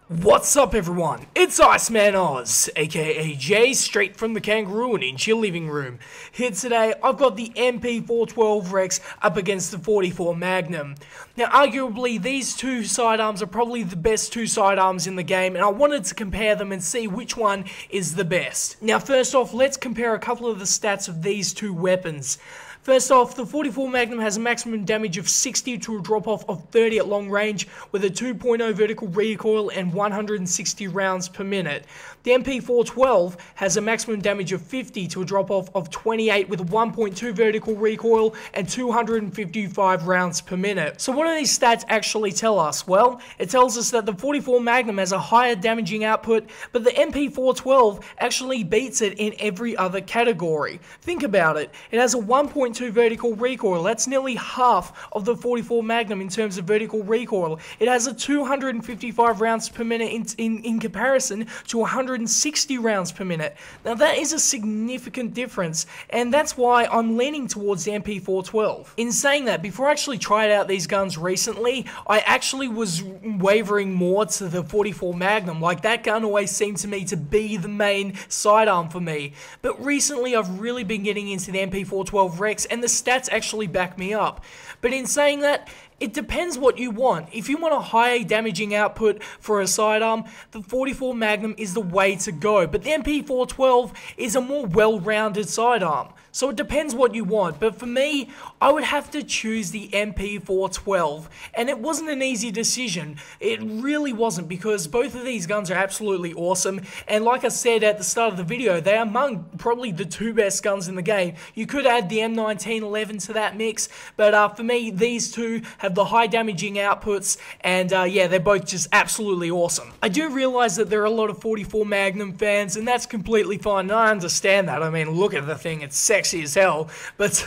What's up everyone, it's Iceman Oz, aka Jay, straight from the Kangaroo and Inch Your Living Room. Here today, I've got the MP412 Rex up against the 44 Magnum. Now arguably, these two sidearms are probably the best two sidearms in the game, and I wanted to compare them and see which one is the best. Now first off, let's compare a couple of the stats of these two weapons. First off, the 44 Magnum has a maximum damage of 60 to a drop-off of 30 at long range with a 2.0 vertical recoil and 160 rounds per minute. The MP412 has a maximum damage of 50 to a drop-off of 28 with a 1.2 vertical recoil and 255 rounds per minute. So what do these stats actually tell us? Well, it tells us that the 44 Magnum has a higher damaging output, but the MP412 actually beats it in every other category. Think about it. It has a 1.2 vertical recoil. That's nearly half of the 44 Magnum in terms of vertical recoil. It has a 255 rounds per minute in comparison to 160 rounds per minute. Now that is a significant difference, and that's why I'm leaning towards the MP412. In saying that, before I actually tried out these guns recently, I actually was wavering more to the 44 Magnum. Like, that gun always seemed to me to be the main sidearm for me. But recently I've really been getting into the MP412 Rex, and the stats actually back me up. But in saying that, it depends what you want. If you want a high damaging output for a sidearm, the 44 Magnum is the way to go. But the MP412 is a more well-rounded sidearm. So it depends what you want. But for me, I would have to choose the MP412. And it wasn't an easy decision. It really wasn't, because both of these guns are absolutely awesome. And like I said at the start of the video, they are among probably the two best guns in the game. You could add the M1911 to that mix. But for me, these two have the high damaging outputs, and yeah, they're both just absolutely awesome. I do realize that there are a lot of 44 Magnum fans, and that's completely fine, and I understand that. I mean, look at the thing, it's sexy as hell. But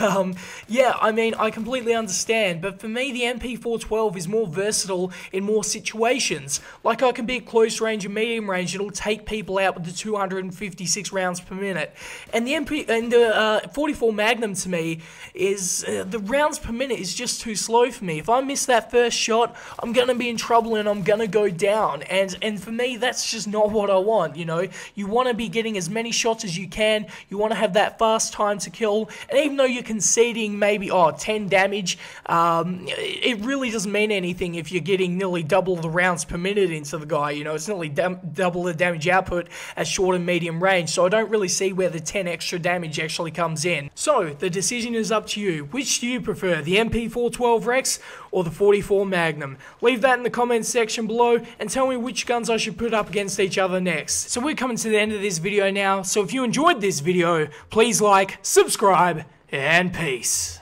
yeah, I mean, I completely understand. But for me, the MP412 is more versatile in more situations. Like, I can be at close range and medium range, it'll take people out with the 256 rounds per minute. And the 44 Magnum to me is the rounds per minute is just too slow for me. If I miss that first shot, I'm going to be in trouble and I'm going to go down. And for me, that's just not what I want, you know. You want to be getting as many shots as you can. You want to have that fast time to kill. And even though you're conceding maybe, 10 damage, it really doesn't mean anything if you're getting nearly double the rounds per minute into the guy, you know. It's nearly double the damage output at short and medium range. So I don't really see where the 10 extra damage actually comes in. So the decision is up to you. Which do you prefer, the MP412 Rex or the 44 Magnum? Leave that in the comments section below and tell me which guns I should put up against each other next. So we're coming to the end of this video now, so if you enjoyed this video, please like, subscribe, and peace.